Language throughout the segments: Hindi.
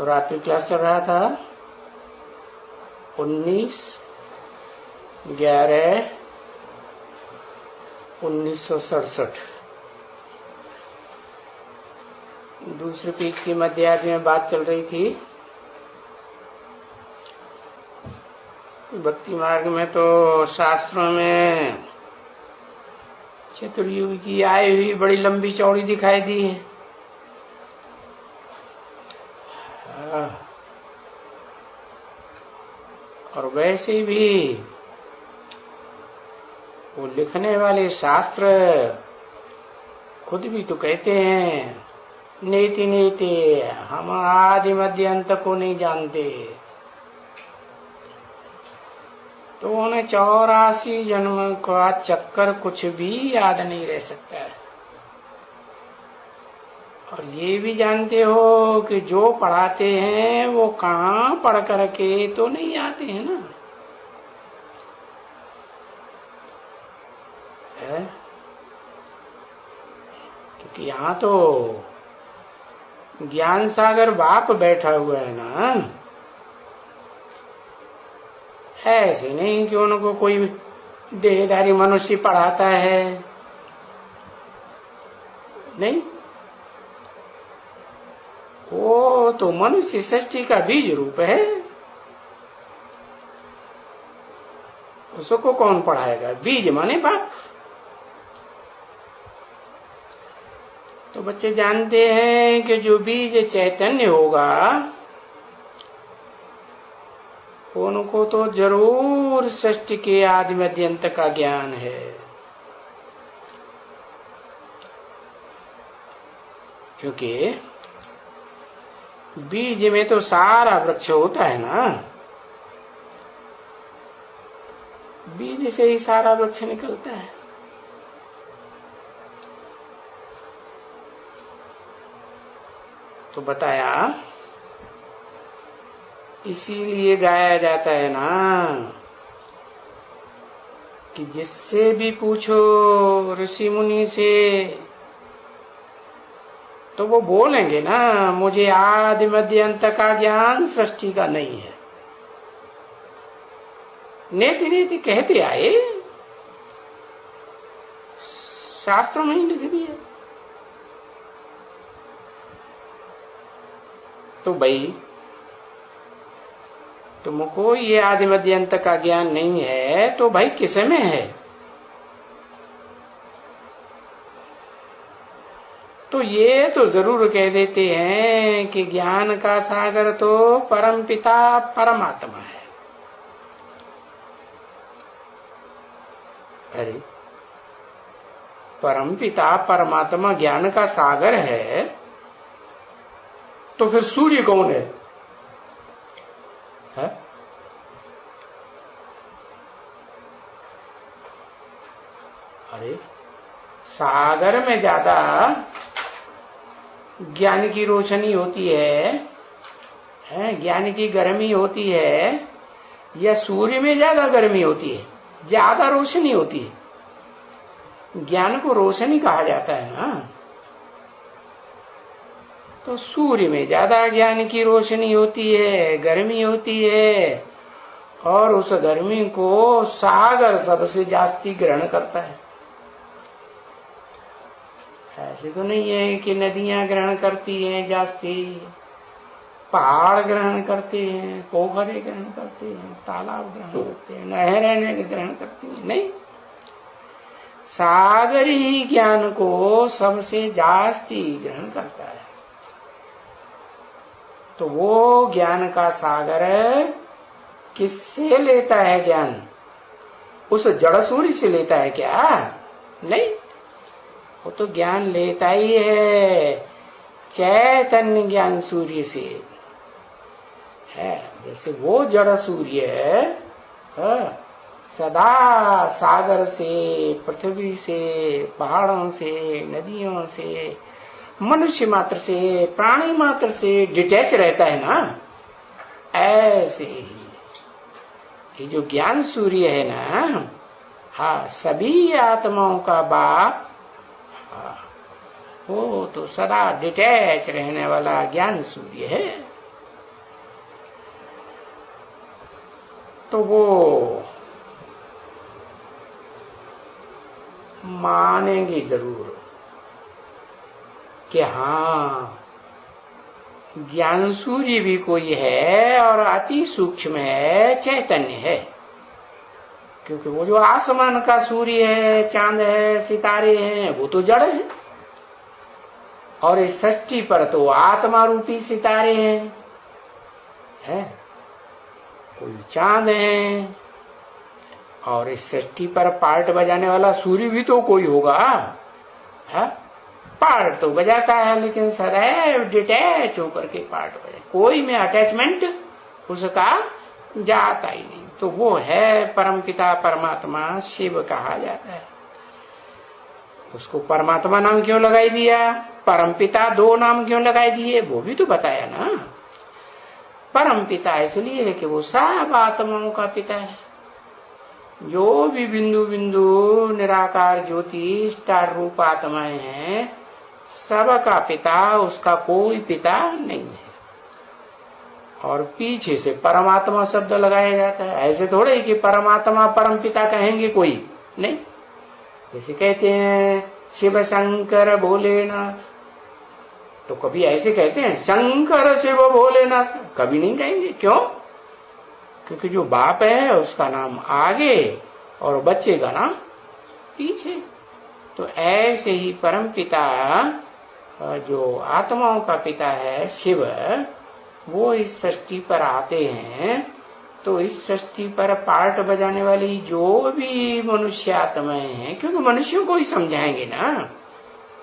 रात्रि क्लास चल रहा था 19/11/1967। दूसरे पेज की मध्यार्ध में बात चल रही थी। भक्ति मार्ग में तो शास्त्रों में चतुर्युग की आई हुई बड़ी लंबी चौड़ी दिखाई दी है। और वैसे भी वो लिखने वाले शास्त्र खुद भी तो कहते हैं, नेति नेति हम आदि मध्य अंत को नहीं जानते। तो उन्हें 84 जन्म का चक्कर कुछ भी याद नहीं रह सकता है। और ये भी जानते हो कि जो पढ़ाते हैं वो कहाँ पढ़ करके तो नहीं आते हैं ना। क्योंकि यहाँ तो ज्ञान सागर बाप बैठा हुआ है ना। ऐसे नहीं कि उनको कोई देहधारी मनुष्य पढ़ाता है, नहीं। वो तो मनुष्य सृष्टि का बीज रूप है। उसको कौन पढ़ाएगा? बीज माने बाप। तो बच्चे जानते हैं कि जो बीज चैतन्य होगा उनको तो जरूर सृष्टि के आदि मध्य अंत का ज्ञान है। क्योंकि बीज में तो सारा वृक्ष होता है ना। बीज से ही सारा वृक्ष निकलता है। तो बताया, इसीलिए गाया जाता है ना कि जिससे भी पूछो ऋषि मुनि से तो वो बोलेंगे ना, मुझे आदि मध्य अंत का ज्ञान सृष्टि का नहीं है। नेति नेति कहते आए, शास्त्रों में ही लिख दिया। तो भाई तुमको ये आदि मध्य अंत का ज्ञान नहीं है तो भाई किस में है? तो ये तो जरूर कह देते हैं कि ज्ञान का सागर तो परम पिता परमात्मा है। अरे परम पिता परमात्मा ज्ञान का सागर है तो फिर सूर्य कौन है? अरे सागर में ज्यादा ज्ञान की रोशनी होती है, ज्ञान की गर्मी होती है, या सूर्य में ज्यादा गर्मी होती है, ज्यादा रोशनी होती है? ज्ञान को रोशनी कहा जाता है ना। तो सूर्य में ज्यादा ज्ञान की रोशनी होती है, गर्मी होती है, और उस गर्मी को सागर सबसे जास्ती ग्रहण करता है। ऐसे तो नहीं है कि नदियां ग्रहण करती हैं जास्ती, पहाड़ ग्रहण करते हैं, पोखरे ग्रहण करते हैं, तालाब ग्रहण करते हैं, नहरें ग्रहण करती हैं, नहीं। सागर ही ज्ञान को सबसे जास्ती ग्रहण करता है। तो वो ज्ञान का सागर किससे लेता है ज्ञान? उस जड़ सूर्य से लेता है क्या? नहीं, वो तो ज्ञान लेता ही है चैतन्य ज्ञान सूर्य से है। जैसे वो जड़ सूर्य है, सदा सागर से, पृथ्वी से, पहाड़ों से, नदियों से, मनुष्य मात्र से, प्राणी मात्र से डिटैच रहता है ना। ऐसे ही ये जो ज्ञान सूर्य है ना, हाँ, सभी आत्माओं का बाप, वो तो सदा डिटैच रहने वाला ज्ञान सूर्य है। तो वो मानेंगे जरूर कि हाँ, ज्ञान सूर्य भी कोई है और अति सूक्ष्म है, चैतन्य है। क्योंकि वो जो आसमान का सूर्य है, चांद है, सितारे हैं, वो तो जड़ है, और इस सृष्टि पर तो आत्मा रूपी सितारे हैं, है? कोई चांद है, और इस सृष्टि पर पार्ट बजाने वाला सूर्य भी तो कोई होगा, है? पार्ट तो बजाता है, लेकिन सदैव डिटैच होकर के पार्ट बजाए, कोई में अटैचमेंट उसका जाता ही नहीं। तो वो है परमपिता परमात्मा, शिव कहा जाता है। उसको परमात्मा नाम क्यों लगाई दिया, परमपिता दो नाम क्यों लगाई दिए, वो भी तो बताया ना। परमपिता इसलिए है कि वो सब आत्माओं का पिता है। जो भी बिंदु बिंदु निराकार ज्योति स्टार रूप आत्माएं हैं, सबका पिता, उसका कोई पिता नहीं है। और पीछे से परमात्मा शब्द लगाया जाता है। ऐसे थोड़े ही कि परमात्मा परम पिता कहेंगे कोई नहीं। जैसे कहते हैं शिव शंकर भोलेनाथ, तो कभी ऐसे कहते हैं शंकर शिव भोलेनाथ, कभी नहीं कहेंगे। क्यों? क्योंकि जो बाप है उसका नाम आगे और बच्चे का नाम पीछे। तो ऐसे ही परम पिता जो आत्माओं का पिता है शिव, वो इस सृष्टि पर आते हैं। तो इस सृष्टि पर पार्ट बजाने वाली जो भी मनुष्य आत्माएं हैं, क्योंकि मनुष्यों को ही समझाएंगे ना,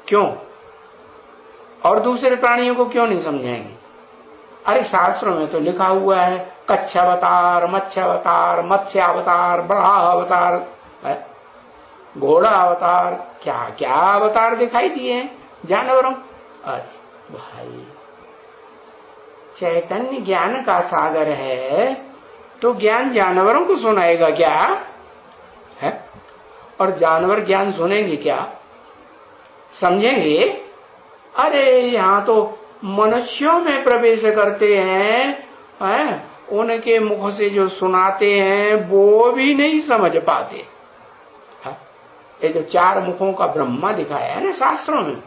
क्यों? और दूसरे प्राणियों को क्यों नहीं समझाएंगे? अरे शास्त्रों में तो लिखा हुआ है कच्छ अवतार, मत्स्य अवतार, मत्स्य अवतार, बड़ा अवतार, घोड़ा अवतार, क्या क्या अवतार दिखाई दिए हैं जानवरों। अरे भाई, चैतन्य ज्ञान का सागर है, तो ज्ञान जानवरों को सुनाएगा क्या है? और जानवर ज्ञान सुनेंगे क्या, समझेंगे? अरे यहां तो मनुष्यों में प्रवेश करते हैं, उनके मुख से जो सुनाते हैं वो भी नहीं समझ पाते। ये जो चार मुखों का ब्रह्मा दिखाया है ना शास्त्रों में,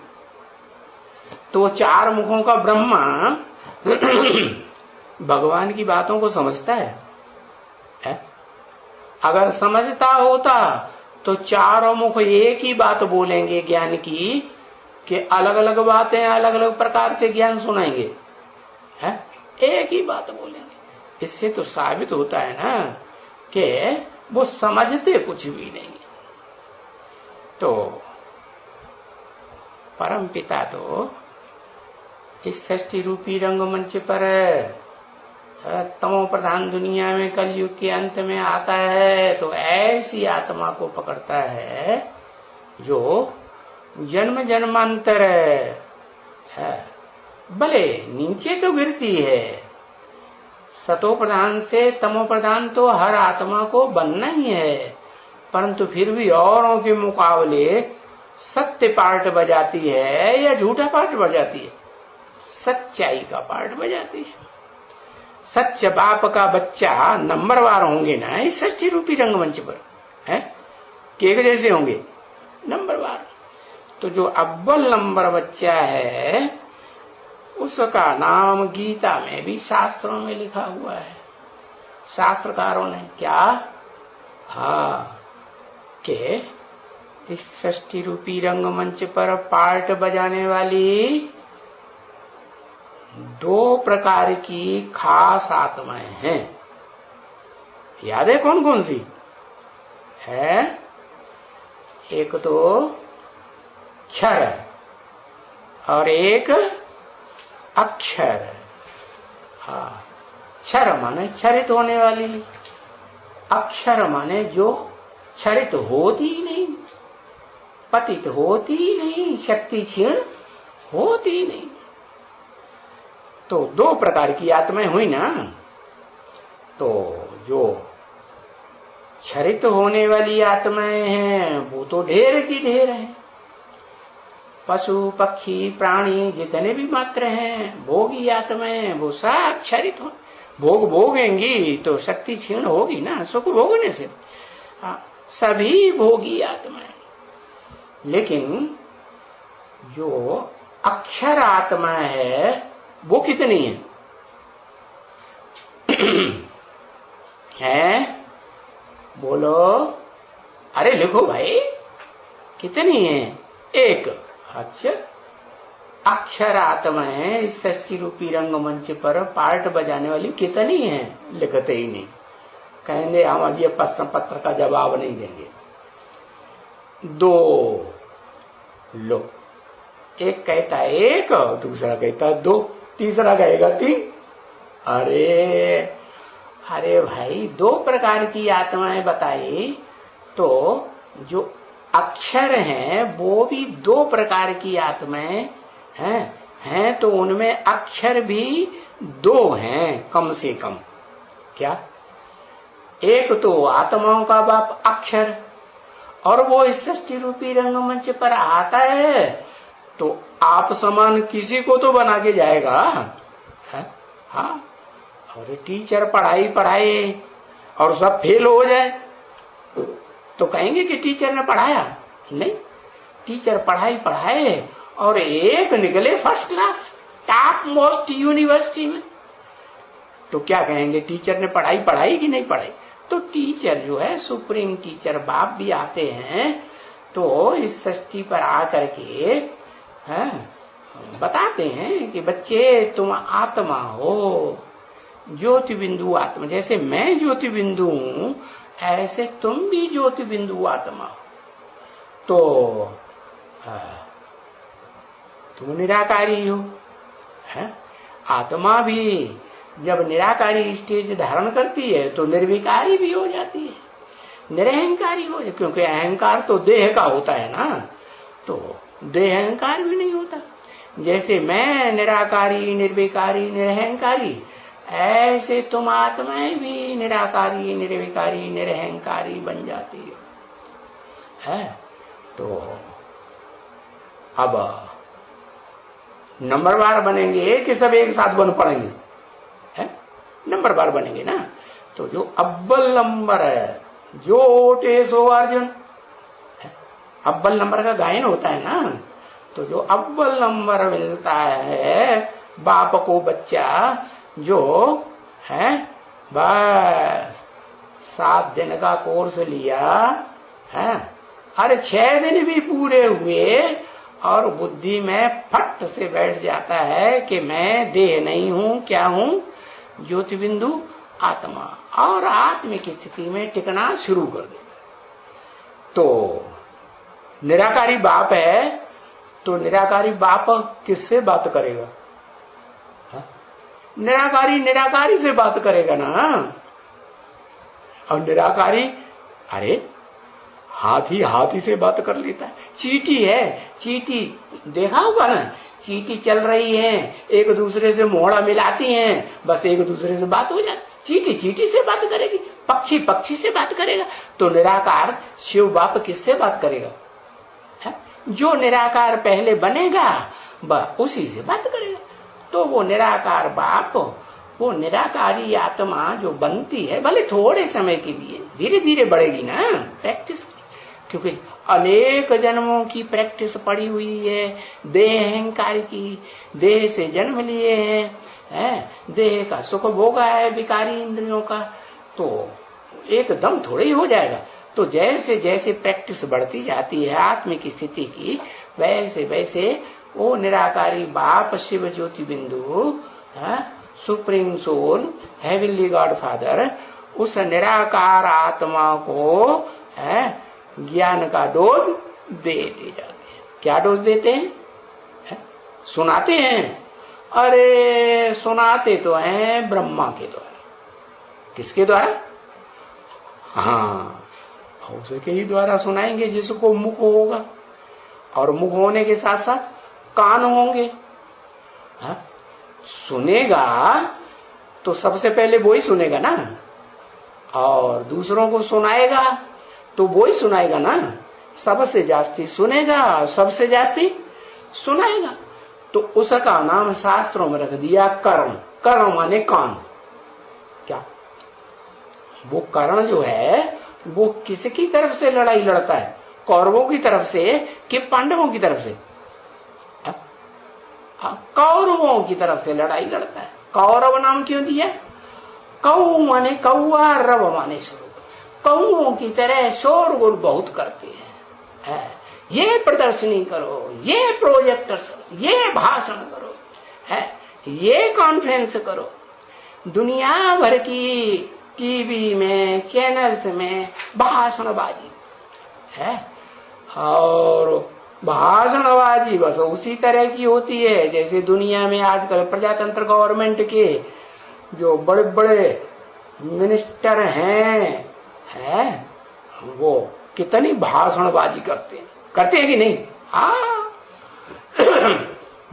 तो चार मुखों का ब्रह्मा भगवान की बातों को समझता है? अगर समझता होता तो चारों मुख एक ही बात बोलेंगे ज्ञान की, कि अलग अलग बातें अलग अलग प्रकार से ज्ञान सुनाएंगे, है? एक ही बात बोलेंगे। इससे तो साबित होता है ना कि वो समझते कुछ भी नहीं। तो परम पिता तो इस सृष्टि रूपी रंगमंच पर तमो प्रधान दुनिया में कलयुग के अंत में आता है, तो ऐसी आत्मा को पकड़ता है जो जन्म जन्मांतर है, भले नीचे तो गिरती है। सतो प्रधान से तमो प्रधान तो हर आत्मा को बनना ही है, परंतु फिर भी औरों के मुकाबले सत्य पार्ट बजाती है या झूठा पार्ट बजाती है? सच्चाई का पार्ट बजाती है। सच्चे बाप का बच्चा नंबरवार होंगे ना इस सृष्टि रूपी रंगमंच पर, है? केक जैसे होंगे नंबरवार। तो जो अव्वल नंबर बच्चा है उसका नाम गीता में भी शास्त्रों में लिखा हुआ है। शास्त्रकारों ने क्या, कि इस सृष्टि रूपी रंगमंच पर पार्ट बजाने वाली दो प्रकार की खास आत्माएं हैं। याद है कौन कौन सी है? एक तो क्षर और एक अक्षर। क्षर माने क्षरित होने वाली, अक्षर माने जो क्षरित होती ही नहीं, पतित होती ही नहीं, शक्ति क्षीण होती नहीं। तो दो प्रकार की आत्माएं हुई ना। तो जो क्षरित होने वाली आत्माएं हैं वो तो ढेर की ढेर हैं। पशु पक्षी प्राणी जितने भी मात्र हैं, भोगी आत्माएं, वो सब क्षरित हो, भोग भोगेंगी तो शक्ति क्षीण होगी ना, सुख भोगने से। सभी भोगी आत्माएं, लेकिन जो अक्षर आत्मा है वो कितनी है? है? बोलो, अरे लिखो भाई, कितनी है? एक। अच्छा, अक्षर आत्मा है इस सृष्टि रूपी रंगमंच पर पार्ट बजाने वाली कितनी है? लिखते ही नहीं, कहेंगे हम अब ये प्रश्न पत्र का जवाब नहीं देंगे। 2 लो, एक कहता है 1, दूसरा कहता है 2, तीसरा कहेगा 3। अरे भाई, 2 प्रकार की आत्माएं बताई, तो जो अक्षर हैं वो भी 2 प्रकार की आत्माएं हैं तो उनमें अक्षर भी 2 हैं कम से कम। क्या? एक तो आत्माओं का बाप अक्षर, और वो इस सृष्टि रूपी रंगमंच पर आता है तो आप समान किसी को तो बना के जाएगा। हाँ, और टीचर पढ़ाई पढ़ाए और सब फेल हो जाए तो कहेंगे कि टीचर ने पढ़ाया? नहीं, टीचर पढ़ाई पढ़ाए और एक निकले first class top most university में, तो क्या कहेंगे? टीचर ने पढ़ाई पढ़ाई कि नहीं पढ़ाई? तो टीचर जो है, सुप्रीम टीचर बाप भी आते हैं तो इस सृष्टि पर आकर के बताते हैं कि बच्चे तुम आत्मा हो, ज्योति बिंदु आत्मा। जैसे मैं ज्योति बिंदु हूं ऐसे तुम भी ज्योति बिंदु आत्मा हो। तो तुम निराकारी हो। आत्मा भी जब निराकारी स्टेज धारण करती है तो निर्विकारी भी हो जाती है, निरहंकारी हो जाती, क्योंकि अहंकार तो देह का होता है ना, तो देह अहंकार भी नहीं होता। जैसे मैं निराकारी, निर्विकारी, निरहंकारी, ऐसे तुम आत्माएं भी निराकारी, निर्विकारी, निरहंकारी बन जाती है। तो अब नंबरवार बनेंगे कि सब एक साथ बन पड़ेंगे? नंबरवार बनेंगे ना। तो जो अव्वल नंबर है, जो ओटे सो अर्जुन, अव्वल नंबर का गायन होता है ना, तो जो अव्वल नंबर मिलता है बाप को बच्चा, जो है बस 7 दिन का कोर्स लिया है, अरे 6 दिन भी पूरे हुए और बुद्धि में फट से बैठ जाता है कि मैं देह नहीं हूं, क्या हूं? ज्योति बिंदु आत्मा, और आत्म की स्थिति में टिकना शुरू कर दे। तो निराकारी बाप है, तो निराकारी बाप किससे बात करेगा? निराकारी निराकारी से बात करेगा ना। और निराकारी, अरे हाथी हाथी से बात कर लेता है। चींटी है, चींटी देखा होगा ना, चींटी चल रही है, एक दूसरे से मोहड़ा मिलाती हैं, बस एक दूसरे से बात हो जाती। चींटी चींटी से बात करेगी, पक्षी पक्षी से बात करेगा। तो निराकार शिव बाप किससे बात करेगा? जो निराकार पहले बनेगा बस उसी से बात करेगा। तो वो निराकार बाप, वो निराकारी आत्मा जो बनती है, भले थोड़े समय के लिए, धीरे धीरे बढ़ेगी ना प्रैक्टिस, क्योंकि अनेक जन्मों की प्रैक्टिस पड़ी हुई है देह अहंकार की। देह से जन्म लिए हैं, देह का सुख भोगा है विकारी इंद्रियों का, तो एकदम थोड़े ही हो जाएगा। तो जैसे जैसे प्रैक्टिस बढ़ती जाती है आत्म की स्थिति की, वैसे वैसे वो निराकारी बाप शिव ज्योति बिंदु, supreme soul, heavenly God father, उस निराकार आत्मा को ज्ञान का डोज देते जाते हैं। क्या डोज देते हैं? सुनाते हैं। अरे सुनाते तो हैं ब्रह्मा के द्वारा। किसके द्वारा? हाँ, उसी के ही द्वारा सुनाएंगे जिसको मुख होगा, और मुख होने के साथ साथ कान होंगे। सुनेगा तो सबसे पहले वो ही सुनेगा ना, और दूसरों को सुनाएगा तो वो ही सुनाएगा ना। सबसे जास्ती सुनेगा, सबसे जास्ती सुनाएगा। तो उसका नाम शास्त्रों में रख दिया कर्म। कर्म माने कान। क्या वो कर्ण जो है वो किसकी तरफ से लड़ाई लड़ता है? कौरवों की तरफ से कि पांडवों की तरफ से? कौरवों की तरफ से लड़ाई लड़ता है। कौरव नाम क्यों दिया? कौ माने कौआ, रव माने स्वरूप। कौओं की तरह शोरगुल बहुत करते हैं। ये प्रदर्शनी करो, ये प्रोजेक्टर करो, ये भाषण करो, ये कॉन्फ्रेंस करो। दुनिया भर की टीवी में, चैनल्स में भाषणबाजी है। और भाषणबाजी बस उसी तरह की होती है जैसे दुनिया में आजकल प्रजातंत्र गवर्नमेंट के जो बड़े बड़े मिनिस्टर हैं, वो कितनी भाषणबाजी करते हैं कि नहीं? हाँ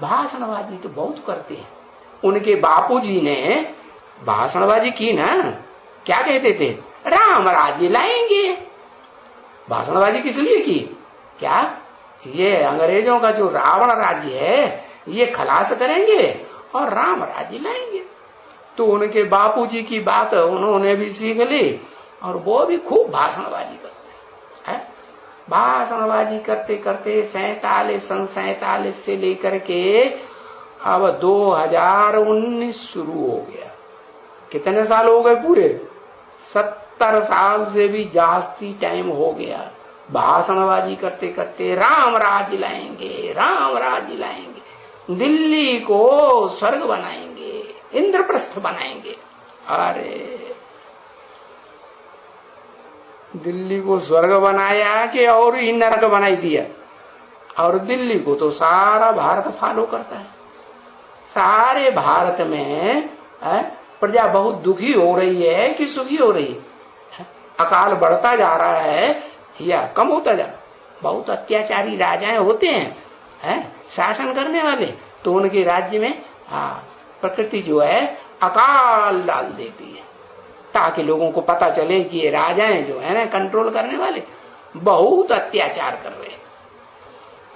भाषणबाजी तो बहुत करते हैं। उनके बापूजी ने भाषणबाजी की ना, क्या कहते थे? राम राज्य लाएंगे। भाषणबाजी किस लिए की? क्या ये अंग्रेजों का जो रावण राज्य है ये खलास करेंगे और राम राज्य लाएंगे। तो उनके बापूजी की बात उन्होंने भी सीख ली और वो भी खूब भाषणबाजी करते हैं। भाषणबाजी करते करते 47 से लेकर के अब 2019 शुरू हो गया। कितने साल हो गए? पूरे 70 साल से भी जास्ती टाइम हो गया भाषणबाजी करते करते। राम राज्य लाएंगे, राम राज्य लाएंगे, दिल्ली को स्वर्ग बनाएंगे, इंद्रप्रस्थ बनाएंगे। अरे दिल्ली को स्वर्ग बनाया कि और ही नरक बनाई दिया? और दिल्ली को तो सारा भारत फॉलो करता है। सारे भारत में प्रजा बहुत दुखी हो रही है कि सुखी हो रही है? अकाल बढ़ता जा रहा है या कम होता जा रहा है? बहुत अत्याचारी राजाएं होते हैं, शासन करने वाले, तो उनके राज्य में प्रकृति जो है अकाल डाल देती है ताकि लोगों को पता चले कि ये राजाएं जो है ना कंट्रोल करने वाले बहुत अत्याचार कर रहे हैं।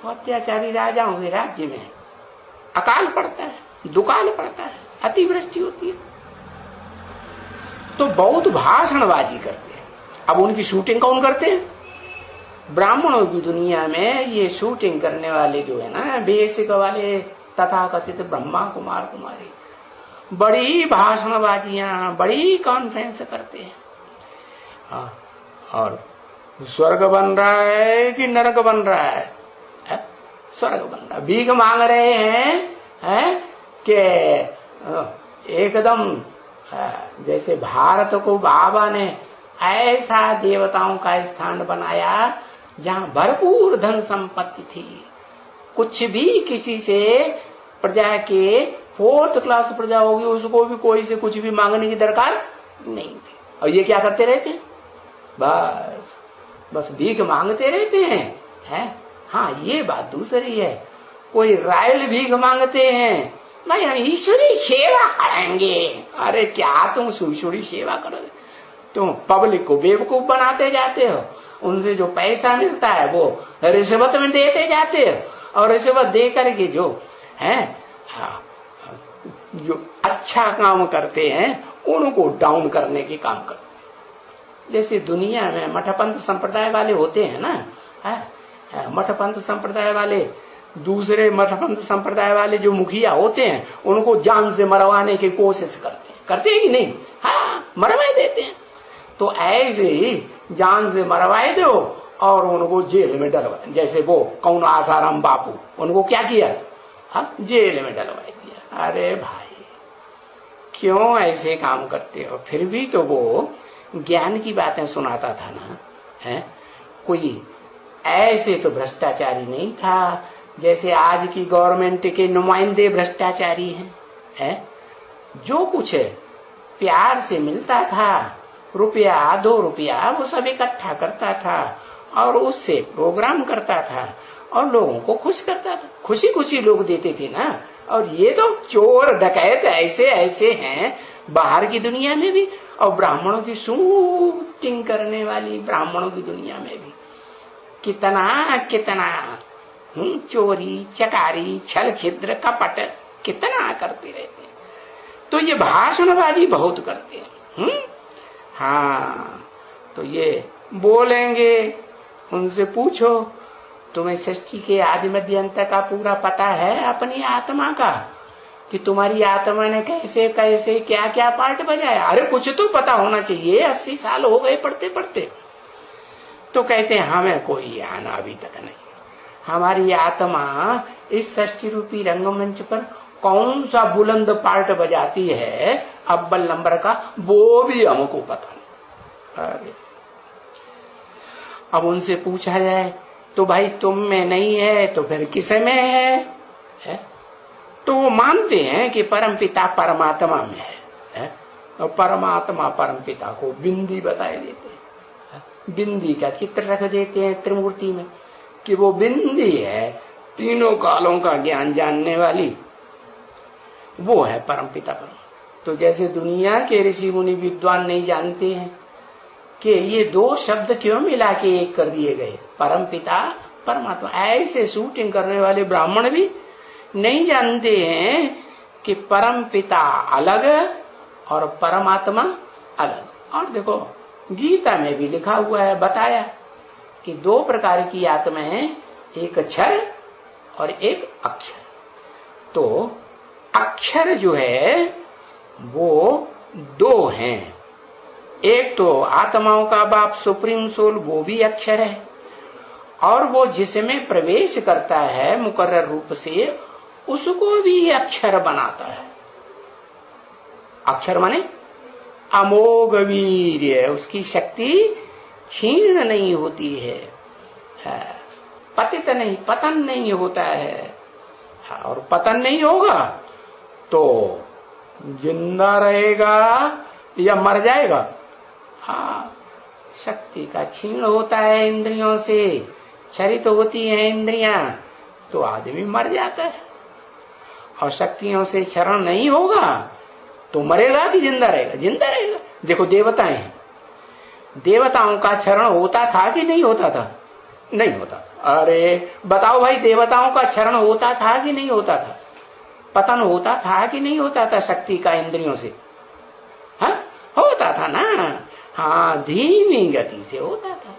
तो अत्याचारी राजाओं के राज्य में अकाल पड़ता है, दुकाल पड़ता है, अतिवृष्टि होती है। तो बहुत भाषणबाजी करते हैं। अब उनकी शूटिंग कौन करते हैं? ब्राह्मणों की दुनिया में ये शूटिंग करने वाले जो है ना बेसिक वाले तथाकथित ब्रह्मा कुमार कुमारी बड़ी भाषणबाजियां, बड़ी कॉन्फ्रेंस करते हैं। और स्वर्ग बन रहा है कि नरक बन रहा है? स्वर्ग बन रहा है। भीख मांग रहे हैं कि एकदम जैसे भारत को बाबा ने ऐसा देवताओं का स्थान बनाया जहां भरपूर धन संपत्ति थी, कुछ भी किसी से प्रजा के 4th क्लास प्रजा होगी उसको भी कोई से कुछ भी मांगने की दरकार नहीं थी। और ये क्या करते रहते हैं? बस भीख मांगते रहते हैं। हाँ ये बात दूसरी है, कोई रायल भीख मांगते हैं, भाई हम ईश्वरी सेवा करेंगे। अरे क्या तुम ईश्वरी सेवा करोगे? तुम पब्लिक को बेवकूफ बनाते जाते हो। उनसे जो पैसा मिलता है वो रिश्वत में देते जाते हो और रिश्वत दे करके जो है जो अच्छा काम करते हैं उनको डाउन करने के काम करते हैं। जैसे दुनिया में मठपंथ संप्रदाय वाले होते हैं ना, मठपंथ संप्रदाय वाले दूसरे मठपंथ संप्रदाय वाले जो मुखिया होते हैं उनको जान से मरवाने की कोशिश करते हैं कि नहीं? हाँ मरवा देते हैं। तो ऐसे ही जान से मरवाए दो और उनको जेल में डलवा। जैसे वो कौन आसाराम बापू, उनको क्या किया? जेल में डलवा दिया। अरे भाई क्यों ऐसे काम करते हो? फिर भी तो वो ज्ञान की बातें सुनाता था ना, है? कोई ऐसे तो भ्रष्टाचारी नहीं था जैसे आज की गवर्नमेंट के नुमाइंदे भ्रष्टाचारी हैं। जो कुछ प्यार से मिलता था, रुपया 2 रुपया, वो सब इकट्ठा करता था और उससे प्रोग्राम करता था और लोगों को खुश करता था। खुशी खुशी लोग देते थे ना। और ये तो चोर डकैत ऐसे ऐसे हैं बाहर की दुनिया में भी और ब्राह्मणों की शूटिंग करने वाली ब्राह्मणों की दुनिया में भी कितना कितना चोरी चकारी छल छिद्र कपट कितना करते रहते हैं। तो ये भाषणबाजी बहुत करते हैं। हाँ, तो ये बोलेंगे, उनसे पूछो तुम्हें सृष्टि के आदि मध्य अंत का पूरा पता है अपनी आत्मा का, कि तुम्हारी आत्मा ने कैसे कैसे क्या क्या पार्ट बजाया? अरे कुछ तो पता होना चाहिए, 80 साल हो गए पढ़ते पढ़ते। तो कहते हैं हमें कोई ज्ञान अभी तक नहीं, हमारी आत्मा इस सृष्टि रूपी रंगमंच पर कौन सा बुलंद पार्ट बजाती है अव्वल नंबर का, वो भी हमको पता नहीं। अरे अब उनसे पूछा जाए तो भाई तुम में नहीं है तो फिर किस में है? तो वो मानते हैं कि परमपिता परमात्मा में है, और परमात्मा परमपिता को बिंदी बताए देते हैं, बिंदी का चित्र रख देते हैं त्रिमूर्ति में कि वो बिंदी है, तीनों कालों का ज्ञान जानने वाली, वो है परमपिता परमात्मा। तो जैसे दुनिया के ऋषि मुनि विद्वान नहीं जानते हैं कि ये दो शब्द क्यों मिला के एक कर दिए गए, परमपिता परमात्मा, ऐसे शूटिंग करने वाले ब्राह्मण भी नहीं जानते हैं कि परमपिता अलग और परमात्मा अलग। और देखो गीता में भी लिखा हुआ है, बताया कि दो प्रकार की आत्मा है, एक क्षर और एक अक्षर। तो अक्षर जो है वो दो हैं, एक तो आत्माओं का बाप सुप्रीम सोल, वो भी अक्षर है, और वो जिसमें प्रवेश करता है मुकर्रर रूप से उसको भी अक्षर बनाता है। अक्षर माने अमोघ वीर्य, उसकी शक्ति क्षीण नहीं होती है, पतित नहीं, पतन नहीं होता है, और पतन नहीं होगा तो जिंदा रहेगा या मर जाएगा। हाँ, शक्ति का क्षीण होता है इंद्रियों से, क्षरित होती है इंद्रियां, तो आदमी मर जाता है। और शक्तियों से क्षरण नहीं होगा तो मरेगा कि जिंदा रहेगा? जिंदा रहेगा। देखो देवताएं हैं, देवताओं का क्षरण होता था कि नहीं होता था? नहीं होता था। अरे बताओ भाई, देवताओं का क्षरण होता था कि नहीं होता था? पतन होता था कि नहीं होता था शक्ति का इंद्रियों से? हाँ, होता था ना। हाँ, धीमी गति से होता था।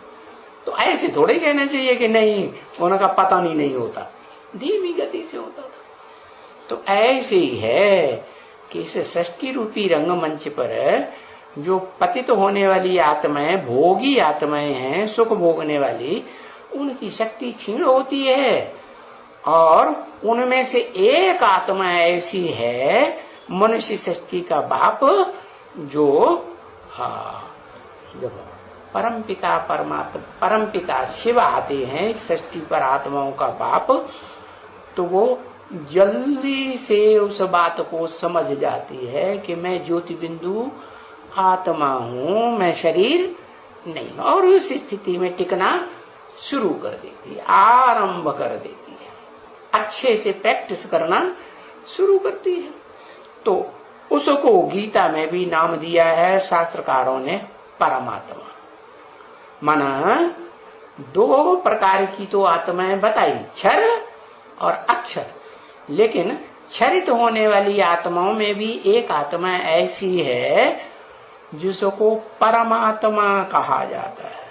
तो ऐसे थोड़े कहना चाहिए कि नहीं, उनका पतन ही नहीं होता, धीमी गति से होता था। तो ऐसे ही है कि इस सृष्टि रूपी रंगमंच पर जो पतित होने वाली आत्माएं, भोगी आत्माएं हैं, सुख भोगने वाली, उनकी शक्ति क्षीण होती है। और उनमें से एक आत्मा ऐसी है, मनुष्य सृष्टि का बाप, जो जब परमपिता परमात्मा, परमपिता शिव आते हैं सृष्टि पर आत्माओं का बाप, तो वो जल्दी से उस बात को समझ जाती है कि मैं ज्योति बिंदु आत्मा हूं, मैं शरीर नहीं, और उस स्थिति में टिकना शुरू कर देती है, आरंभ कर देती है, अच्छे से प्रैक्टिस करना शुरू करती है। तो उसको गीता में भी नाम दिया है शास्त्रकारों ने परमात्मा। माना दो प्रकार की तो आत्माएं बताई, क्षर और अक्षर, लेकिन क्षरित होने वाली आत्माओं में भी एक आत्मा ऐसी है जिसको परमात्मा कहा जाता है।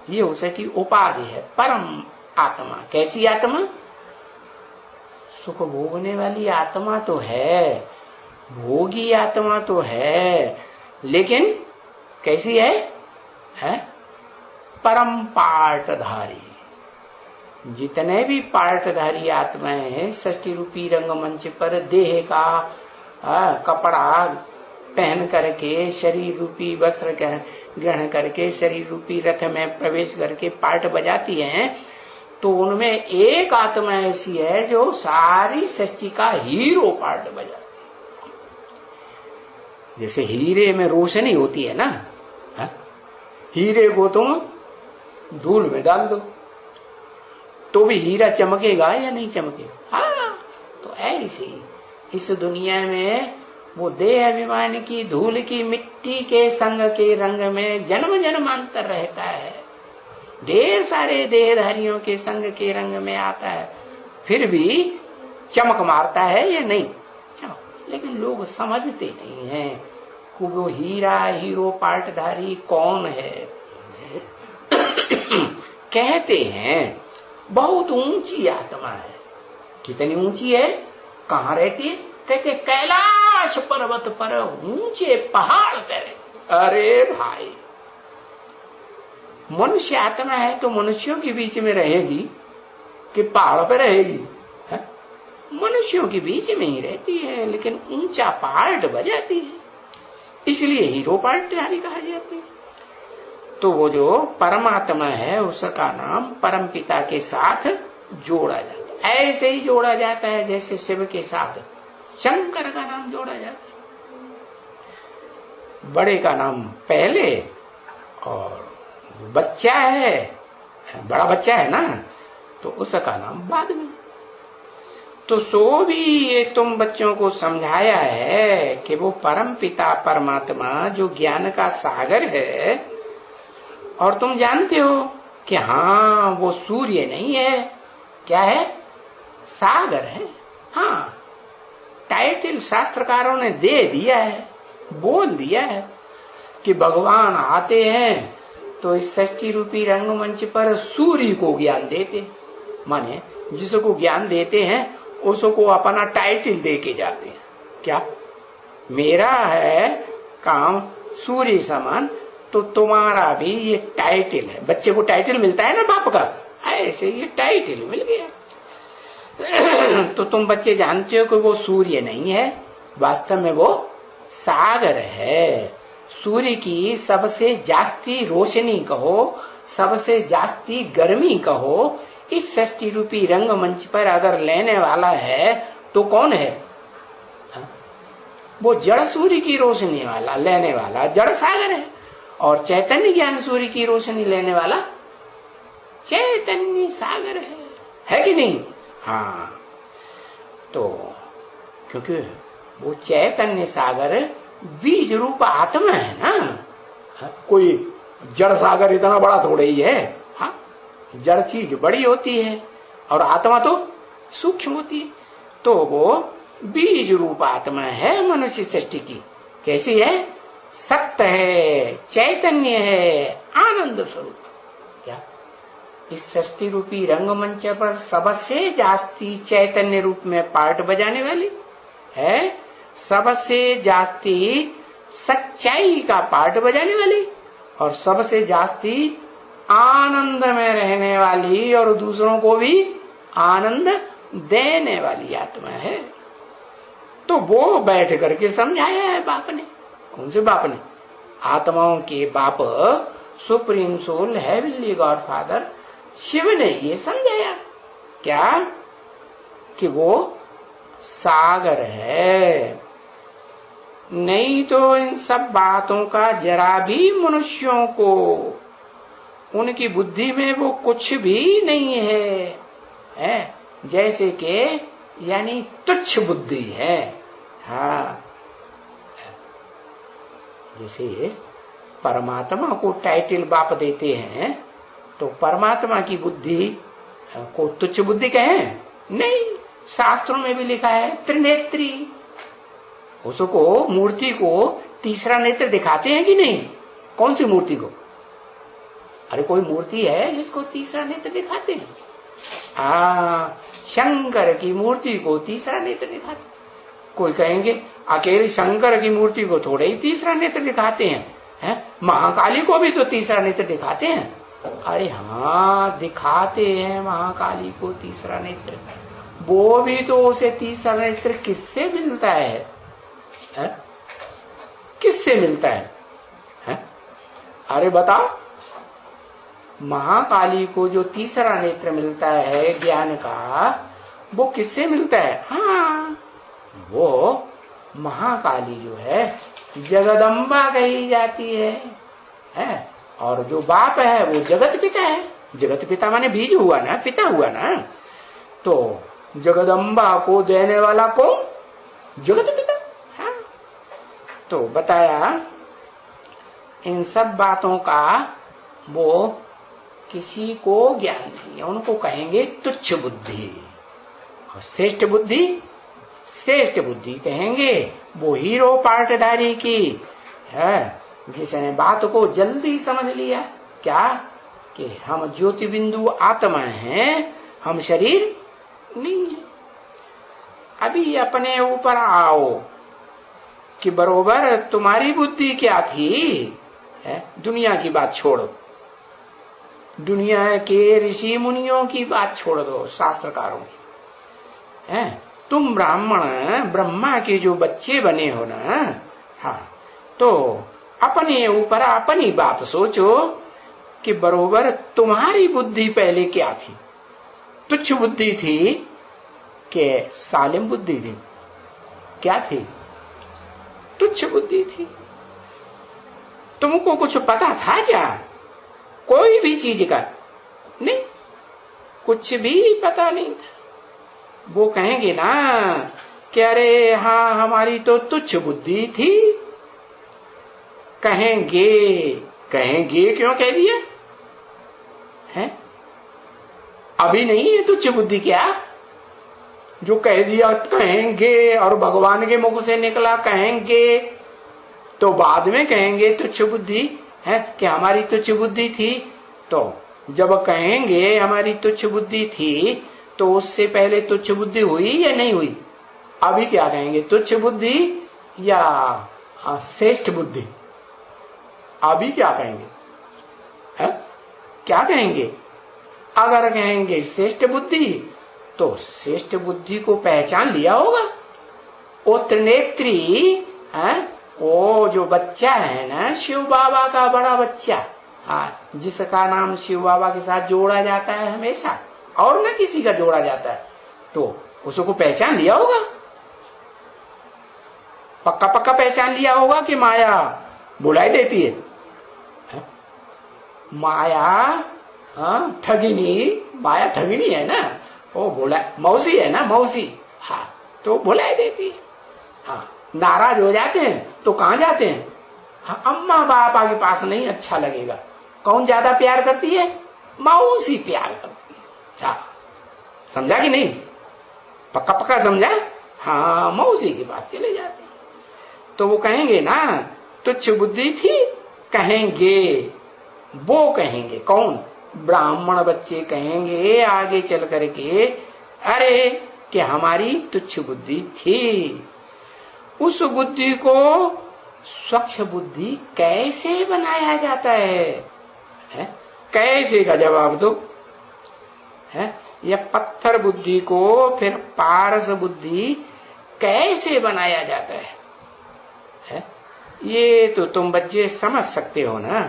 ये उसकी उपाधि है, परम आत्मा। कैसी आत्मा? सुख भोगने वाली आत्मा तो है, भोगी आत्मा तो है, लेकिन कैसी है? परम पार्टधारी। जितने भी पार्टधारी आत्माएं हैं सृष्टि रूपी रंगमंच पर देह का कपड़ा पहन करके, शरीर रूपी वस्त्र ग्रहण करके, शरीर रूपी रथ में प्रवेश करके पार्ट बजाती हैं, तो उनमें एक आत्मा ऐसी है जो सारी सृष्टि का हीरो पार्ट बजाती है। जैसे हीरे में रोशनी होती है ना, हीरे को तुम धूल में डाल दो तो भी हीरा चमकेगा या नहीं चमकेगा? हाँ, तो ऐसे इस दुनिया में वो देह अभिमान की धूल की मिट्टी के संग के रंग में जन्म जन्मांतर रहता है, ढेर सारे देहधारियों के संग के रंग में आता है, फिर भी चमक मारता है या नहीं? चमक। लेकिन लोग समझते नहीं हैं, वो हीरा हीरो पार्टधारी कौन है? कहते हैं बहुत ऊंची आत्मा है। कितनी ऊंची है? कहाँ रहती है? कहते कैलाश पर्वत पर ऊंचे पहाड़ पर। अरे भाई, मनुष्य आत्मा है तो मनुष्यों के बीच में रहेगी कि पहाड़ पर रहेगी? मनुष्यों के बीच में ही रहती है, लेकिन ऊंचा पार्ट बजाती है, इसलिए हीरो पार्टधारी कहा जाता है। तो वो जो परमात्मा है उसका नाम परमपिता के साथ जोड़ा जाता है। ऐसे ही जोड़ा जाता है जैसे शिव के साथ शंकर का नाम जोड़ा जाता है। बड़े का नाम पहले और बच्चा है, बड़ा बच्चा है ना, तो उसका नाम बाद में। तो सो भी ये तुम बच्चों को समझाया है कि वो परम पिता परमात्मा जो ज्ञान का सागर है, और तुम जानते हो कि हाँ वो सूर्य नहीं है, क्या है? सागर है। हाँ, टाइटल शास्त्रकारों ने दे दिया है, बोल दिया है कि भगवान आते हैं तो इस सृष्टि रूपी रंगमंच पर सूर्य को ज्ञान देते, माने जिसको ज्ञान देते हैं उसको अपना टाइटल दे के जाते हैं। क्या? मेरा है काम सूर्य समान, तो तुम्हारा भी ये टाइटल है। बच्चे को टाइटल मिलता है ना बाप का, ऐसे ये टाइटल मिल गया। तो तुम बच्चे जानते हो कि वो सूर्य नहीं है, वास्तव में वो सागर है। सूर्य की सबसे जास्ती रोशनी कहो, सबसे जास्ती गर्मी कहो, इस सृष्टि रूपी रंगमंच पर अगर लेने वाला है तो कौन है? वो जड़ सूर्य की रोशनी वाला लेने वाला जड़ सागर है, और चैतन्य ज्ञान सूर्य की रोशनी लेने वाला चैतन्य सागर है कि नहीं? हाँ, तो क्योंकि वो चैतन्य सागर बीज रूप आत्मा है ना, कोई जड़ सागर इतना बड़ा थोड़ा ही है। हाँ, जड़ चीज बड़ी होती है और आत्मा तो सूक्ष्म होती है। तो वो बीज रूप आत्मा है मनुष्य सृष्टि की। कैसी है? सत्य है, चैतन्य है, आनंद स्वरूप। क्या? इस सृष्टि रूपी रंगमंच पर सबसे जास्ती चैतन्य रूप में पार्ट बजाने वाली है, सबसे जास्ती सच्चाई का पार्ट बजाने वाली, और सबसे जास्ती आनंद में रहने वाली और दूसरों को भी आनंद देने वाली आत्मा है। तो वो बैठ करके समझाया है बाप ने। कौन से बाप ने? आत्माओं के बाप supreme soul heavenly God father Shiv ने ये समझाया। क्या? कि वो सागर है। नहीं तो इन सब बातों का जरा भी मनुष्यों को, उनकी बुद्धि में वो कुछ भी नहीं है, जैसे कि यानी तुच्छ बुद्धि है। हाँ, जैसे परमात्मा को टाइटल बाप देते हैं तो परमात्मा की बुद्धि को तुच्छ बुद्धि कहें? नहीं, शास्त्रों में भी लिखा है त्रिनेत्री। उसको मूर्ति को तीसरा नेत्र दिखाते हैं कि नहीं? कौन सी मूर्ति को? अरे कोई मूर्ति है जिसको तीसरा नेत्र दिखाते हैं? शंकर की मूर्ति को तीसरा नेत्र दिखाते। कोई कहेंगे अकेले शंकर की मूर्ति को थोड़े ही तीसरा नेत्र दिखाते हैं, महाकाली को भी तो तीसरा नेत्र दिखाते हैं। अरे हाँ, दिखाते हैं महाकाली को तीसरा नेत्र। वो भी तो उसे तीसरा नेत्र किससे मिलता है? किससे मिलता है? अरे बताओ, महाकाली को जो तीसरा नेत्र मिलता है ज्ञान का, वो किससे मिलता है? हाँ, वो महाकाली जो है जगदम्बा कही जाती है, और जो बाप है वो जगत पिता है। जगत पिता माने बीज हुआ ना, पिता हुआ ना। तो जगदम्बा को देने वाला कौन? जगत पिता। हाँ, तो बताया इन सब बातों का वो किसी को ज्ञान नहीं है, उनको कहेंगे तुच्छ बुद्धि। और श्रेष्ठ बुद्धि, श्रेष्ठ बुद्धि कहेंगे वो हीरो पार्टधारी की, है। जिसने बात को जल्दी समझ लिया क्या कि हम ज्योति बिंदु आत्मा हैं, हम शरीर नहीं है। अभी अपने ऊपर आओ कि बरोबर तुम्हारी बुद्धि क्या थी है? दुनिया की बात छोड़ो, दुनिया के ऋषि मुनियों की बात छोड़ दो, शास्त्रकारों की है। तुम ब्राह्मण ब्रह्मा के जो बच्चे बने हो ना, हाँ, तो अपने ऊपर अपनी बात सोचो कि बरोबर तुम्हारी बुद्धि पहले क्या थी, तुच्छ बुद्धि थी कि सालिम बुद्धि थी? क्या थी? तुच्छ बुद्धि थी। तुमको कुछ पता था क्या कोई भी चीज का? नहीं, कुछ भी पता नहीं था। वो कहेंगे ना कि अरे हाँ हमारी तो तुच्छ बुद्धि थी। कहेंगे, कहेंगे क्यों कह दिया है? अभी नहीं है तुच्छ बुद्धि क्या? जो कह दिया कहेंगे, और भगवान के मुख से निकला कहेंगे, तो बाद में कहेंगे तुच्छ बुद्धि है कि हमारी तुच्छ बुद्धि थी। तो जब कहेंगे हमारी तुच्छ बुद्धि थी, तो उससे पहले तुच्छ बुद्धि हुई या नहीं हुई? अभी क्या कहेंगे, तुच्छ बुद्धि या श्रेष्ठ बुद्धि? अभी क्या कहेंगे है? क्या कहेंगे? अगर कहेंगे श्रेष्ठ बुद्धि, तो श्रेष्ठ बुद्धि को पहचान लिया होगा। वो त्रिनेत्री है, वो जो बच्चा है ना शिव बाबा का बड़ा बच्चा, हाँ, जिसका नाम शिव बाबा के साथ जोड़ा जाता है हमेशा, और न किसी का जोड़ा जाता है, तो उसको पहचान लिया होगा। पक्का पक्का पहचान लिया होगा कि माया बुलाई देती है। माया ठगिनी, माया ठगिनी है ना, वो बोला मौसी है ना, मौसी, हाँ, तो बुलाई देती है। हाँ, नाराज हो जाते हैं तो कहां जाते हैं? हाँ, अम्मा बापा के पास नहीं अच्छा लगेगा। कौन ज्यादा प्यार करती है? मौसी प्यार करती है। हाँ, समझा कि नहीं? पक्का पक्का समझा? हाँ, मौसी के पास चले जाते हैं। तो वो कहेंगे ना तुच्छ बुद्धि थी, कहेंगे, वो कहेंगे कौन? ब्राह्मण बच्चे कहेंगे आगे चल करके, अरे कि हमारी तुच्छ बुद्धि थी। उस बुद्धि को स्वच्छ बुद्धि कैसे बनाया जाता है? कैसे का जवाब दो है? या पत्थर बुद्धि को फिर पारस बुद्धि कैसे बनाया जाता है? ये तो तुम बच्चे समझ सकते हो ना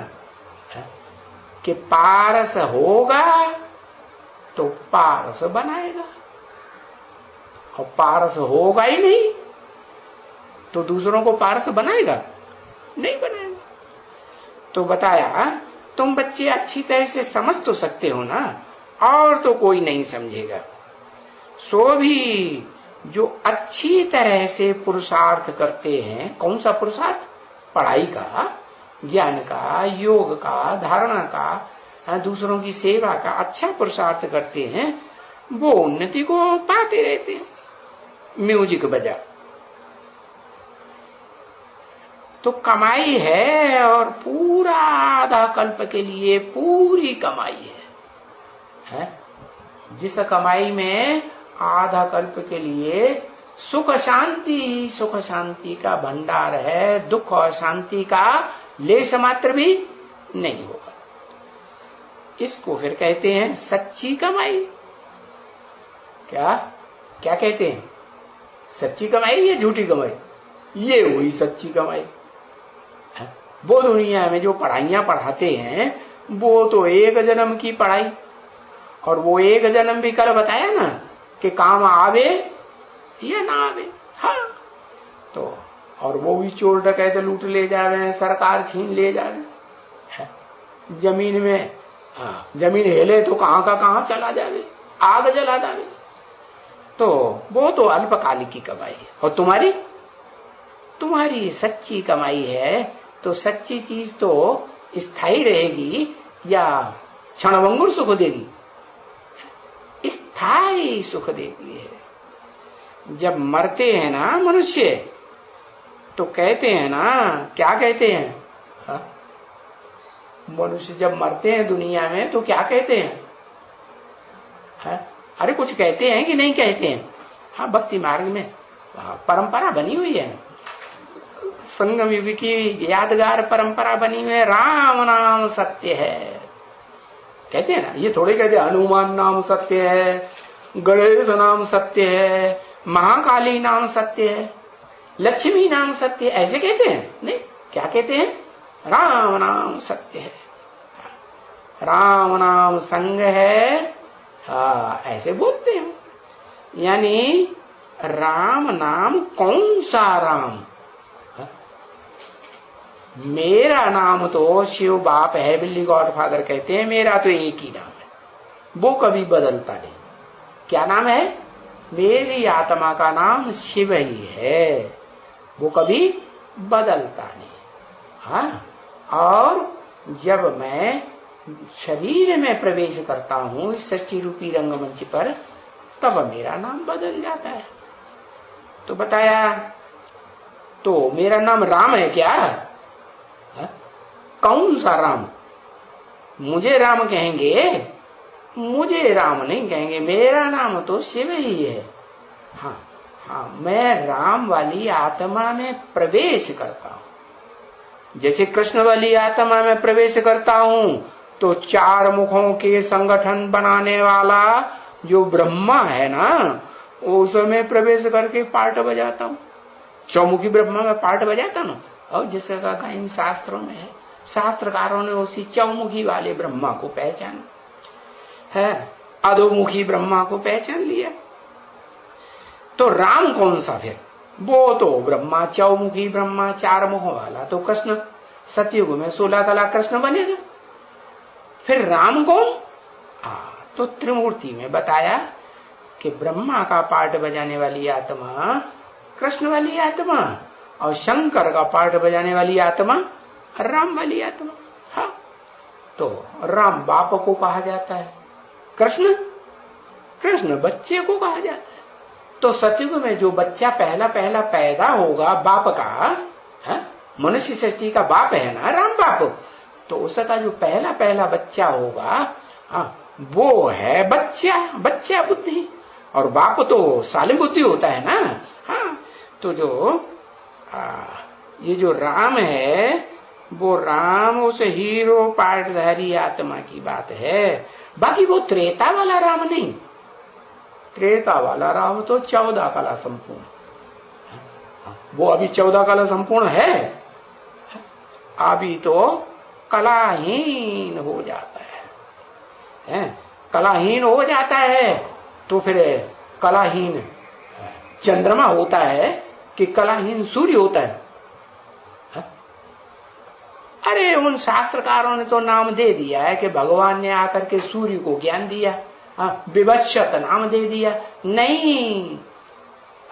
कि पारस होगा तो पारस बनाएगा, और पारस होगा ही नहीं तो दूसरों को पारस बनाएगा? नहीं बनाएगा। तो बताया तुम बच्चे अच्छी तरह से समझ तो सकते हो ना, और तो कोई नहीं समझेगा। सो भी जो अच्छी तरह से पुरुषार्थ करते हैं, कौन सा पुरुषार्थ? पढ़ाई का, ज्ञान का, योग का, धारणा का, दूसरों की सेवा का अच्छा पुरुषार्थ करते हैं, वो उन्नति को पाते रहते हैं। म्यूजिक बजा तो कमाई है, और पूरा आधा कल्प के लिए पूरी कमाई है? जिस कमाई में आधा कल्प के लिए सुख शांति का भंडार है, दुख और शांति का लेश मात्र भी नहीं होगा। इसको फिर कहते हैं सच्ची कमाई। क्या क्या कहते हैं? सच्ची कमाई या झूठी कमाई? ये हुई सच्ची कमाई। वो दुनिया में जो पढ़ाइयां पढ़ाते हैं वो तो एक जन्म की पढ़ाई, और वो एक जन्म भी कल बताया ना कि काम आवे या ना आवे। हाँ, तो और वो भी चोर डकैत लूट ले जा रहे हैं, सरकार छीन ले जा रहे हैं। जमीन में, हाँ, जमीन हिले तो कहां का कहां चला जावे, आग जला जावे। तो वो तो अल्पकालिक की कमाई है। और तुम्हारी सच्ची कमाई है, तो सच्ची चीज तो स्थायी रहेगी या क्षणभंगुर सुख देगी? स्थायी सुख देती है। जब मरते हैं ना मनुष्य, तो कहते हैं ना, क्या कहते हैं? हा? मनुष्य जब मरते हैं दुनिया में तो क्या कहते हैं? हा? अरे कुछ कहते हैं कि नहीं कहते हैं? हाँ, भक्ति मार्ग में परंपरा बनी हुई है, संगम युग की यादगार परंपरा बनी हुई है। राम नाम सत्य है कहते हैं ना, ये थोड़े कहते हैं हनुमान नाम सत्य है, गणेश नाम सत्य है, महाकाली नाम सत्य है, लक्ष्मी नाम सत्य है, ऐसे कहते हैं? नहीं, क्या कहते हैं? राम नाम सत्य है, राम नाम संग है, हाँ ऐसे बोलते हैं। यानी राम नाम कौन सा राम? मेरा नाम तो शिव बाप है, बिल्ली गॉडफादर कहते हैं, मेरा तो एक ही नाम है, वो कभी बदलता नहीं। क्या नाम है? मेरी आत्मा का नाम शिव ही है, वो कभी बदलता नहीं। हाँ, और जब मैं शरीर में प्रवेश करता हूं इस सृष्टि रूपी रंगमंच पर, तब मेरा नाम बदल जाता है। तो बताया, तो मेरा नाम राम है क्या? कौन सा राम? मुझे राम कहेंगे? मुझे राम नहीं कहेंगे, मेरा नाम तो शिव ही है। हाँ हाँ, मैं राम वाली आत्मा में प्रवेश करता हूं। जैसे कृष्ण वाली आत्मा में प्रवेश करता हूं तो चार मुखों के संगठन बनाने वाला जो ब्रह्मा है ना, उसमें प्रवेश करके पार्ट बजाता हूं। चौमुखी ब्रह्मा में पार्ट बजाता ना, और जिसका कहीं शास्त्रों में है, शास्त्रकारों ने उसी चौमुखी वाले ब्रह्मा को पहचाना है, अधोमुखी ब्रह्मा को पहचान लिया। तो राम कौन सा फिर? वो तो ब्रह्मा, चौमुखी ब्रह्मा, चार मुखों वाला तो कृष्ण, सतयुग में 16 कला कृष्ण बनेगा। फिर राम कौन? तो त्रिमूर्ति में बताया कि ब्रह्मा का पार्ट बजाने वाली आत्मा कृष्ण वाली आत्मा, और शंकर का पार्ट बजाने वाली आत्मा राम वाली आत्मा। हाँ, तो राम बाप को कहा जाता है, कृष्ण बच्चे को कहा जाता है। तो सतयुग में जो बच्चा पहला पहला पैदा होगा बाप का, मनुष्य सृष्टि का बाप है ना राम बाप, तो उसका जो पहला पहला बच्चा होगा, वो है बच्चा बुद्धि, और बाप तो सालिम बुद्धि होता है ना। हाँ, तो जो ये जो राम है, वो राम उस हीरो पार्टधारी आत्मा की बात है। बाकी वो त्रेता वाला राम नहीं, त्रेता वाला राम तो 14 कला संपूर्ण, वो अभी 14 कला संपूर्ण है, अभी तो कलाहीन हो जाता है। कलाहीन हो जाता है तो फिर कलाहीन चंद्रमा होता है कि कलाहीन सूर्य होता है? अरे उन शास्त्रकारों ने तो नाम दे दिया है कि भगवान ने आकर के सूर्य को ज्ञान दिया, विवस्वत नाम दे दिया। नहीं,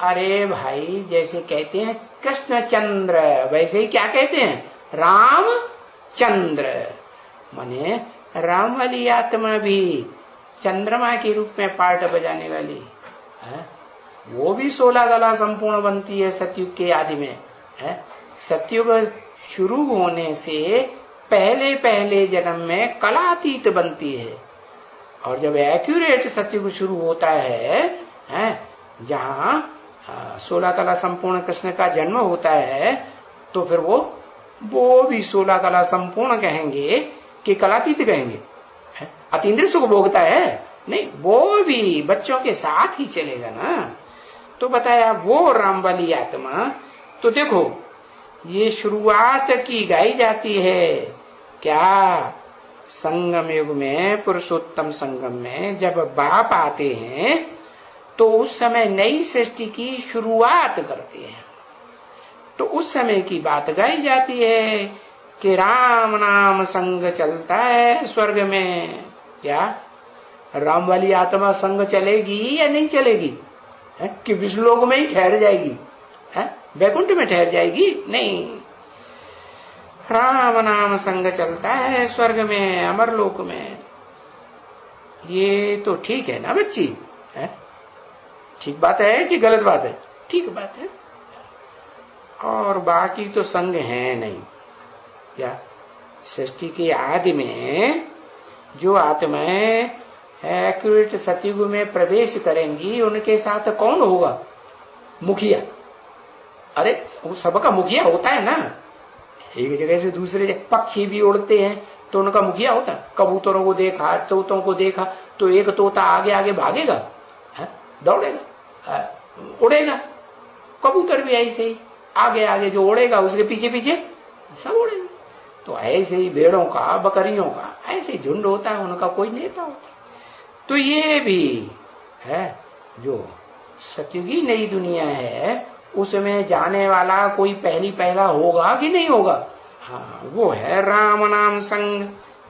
अरे भाई, जैसे कहते हैं कृष्णचंद्र, वैसे ही क्या कहते हैं? रामचंद्र। माने राम वाली आत्मा भी चंद्रमा के रूप में पार्ट बजाने वाली है, वो भी 16 कला संपूर्ण बनती है सतयुग के आदि में। सतयुग शुरू होने से पहले पहले जन्म में कलातीत बनती है, और जब एक्यूरेट सतयुग शुरू होता है, जहां 16 कला संपूर्ण कृष्ण का जन्म होता है, तो फिर वो भी 16 कला संपूर्ण कहेंगे कि कलातीत कहेंगे? अतीन्द्रिय सुख भोगता है? नहीं, वो भी बच्चों के साथ ही चलेगा ना। तो बताया वो राम वाली आत्मा। तो देखो, ये शुरुआत की गाई जाती है क्या? संगम युग में, पुरुषोत्तम संगम में जब बाप आते हैं तो उस समय नई सृष्टि की शुरुआत करते हैं। तो उस समय की बात गाई जाती है कि राम नाम संग चलता है स्वर्ग में। क्या राम वाली आत्मा संग चलेगी या नहीं चलेगी? कि विष्णुलोक में ही ठहर जाएगी? वैकुंठ में ठहर जाएगी? नहीं, राम नाम संग चलता है स्वर्ग में, अमरलोक में। ये तो ठीक है ना बच्ची? ठीक बात है कि गलत बात है? ठीक बात है। और बाकी तो संग है नहीं। क्या सृष्टि के आदि में जो आत्माएं एक्यूरेट सतयुग में प्रवेश करेंगी उनके साथ कौन होगा? मुखिया। अरे वो सबका मुखिया होता है ना। एक जगह से दूसरे जगह पक्षी भी उड़ते हैं तो उनका मुखिया होता है। कबूतरों को देखा, तोतों को देखा तो एक तोता आगे आगे भागेगा, दौड़ेगा, उड़ेगा। कबूतर भी ऐसे ही आगे आगे जो उड़ेगा उसके पीछे पीछे सब उड़ेगा। तो ऐसे ही भेड़ों का, बकरियों का ऐसे झुंड होता है, उनका कोई नेता होता है। तो ये भी है जो सतयुगी नई दुनिया है उसमें जाने वाला कोई पहला होगा कि नहीं होगा? हाँ, वो है राम नाम संग।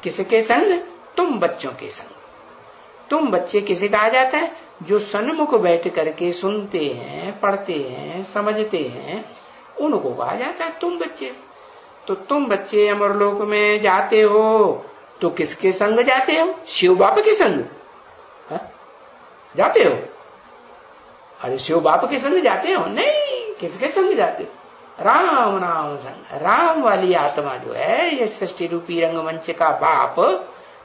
किसके संग? तुम बच्चों के संग। तुम बच्चे किसे कहा जाता है? जो सन्मुख बैठ करके सुनते हैं, पढ़ते हैं, समझते हैं, उनको कहा जाता है तुम बच्चे। तो तुम बच्चे अमरलोक में जाते हो तो किसके संग जाते हो? शिव बाप के संग जाते हो? अरे शिव बाप के संग जाते हो? नहीं, किसके संग जाते हो? राम नाम संग। राम वाली आत्मा जो है, ये सृष्टि रूपी रंगमंच का बाप,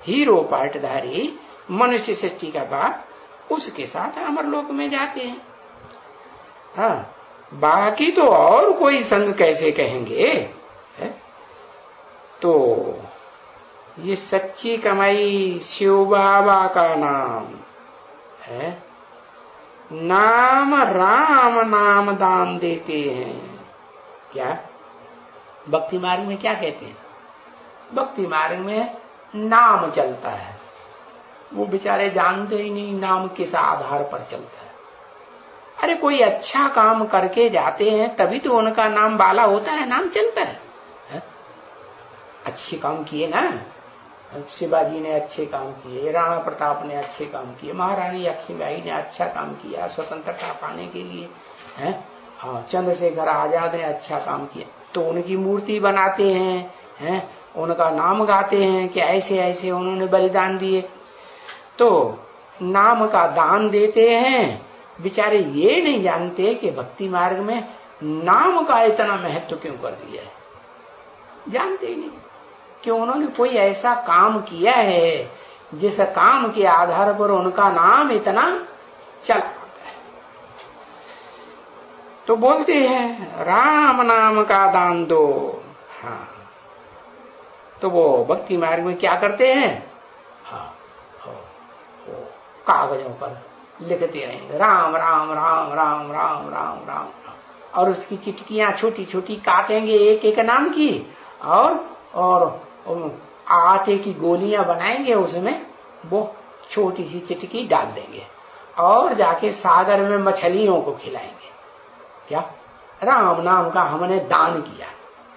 हीरो पार्टधारी, मनुष्य सृष्टि का बाप, उसके साथ अमरलोक में जाते हैं। हाँ, बाकी तो और कोई संग कैसे कहेंगे? है? तो ये सच्ची कमाई शिव बाबा का नाम है। नाम राम नाम दान देते हैं। क्या भक्ति मार्ग में क्या कहते हैं? भक्ति मार्ग में नाम चलता है। वो बेचारे जानते ही नहीं नाम किस आधार पर चलता है। अरे कोई अच्छा काम करके जाते हैं तभी तो उनका नाम बाला होता है, नाम चलता है। अच्छे काम किए ना, शिवाजी ने अच्छे काम किए, राणा प्रताप ने अच्छे काम किए, महारानी लक्ष्मीबाई ने अच्छा काम किया स्वतंत्रता पाने के लिए, है? हाँ, चंद्रशेखर आजाद ने अच्छा काम किया तो उनकी मूर्ति बनाते हैं, उनका नाम गाते हैं कि ऐसे ऐसे उन्होंने बलिदान दिए। तो नाम का दान देते हैं। बेचारे ये नहीं जानते कि भक्ति मार्ग में नाम का इतना महत्व क्यों कर दिया है। जानते ही नहीं कि उन्होंने कोई ऐसा काम किया है जिस काम के आधार पर उनका नाम इतना चल पाता है। तो बोलते हैं राम नाम का दान दो। हाँ, तो वो भक्ति मार्ग में क्या करते हैं? हाँ, कागजों पर लिखते रहेंगे राम राम राम राम राम राम राम, और उसकी चिटकियां छोटी छोटी काटेंगे एक एक नाम की, और आटे की गोलियां बनाएंगे, उसमें वो छोटी सी चिटकी डाल देंगे और जाके सागर में मछलियों को खिलाएंगे। क्या? राम नाम का हमने दान किया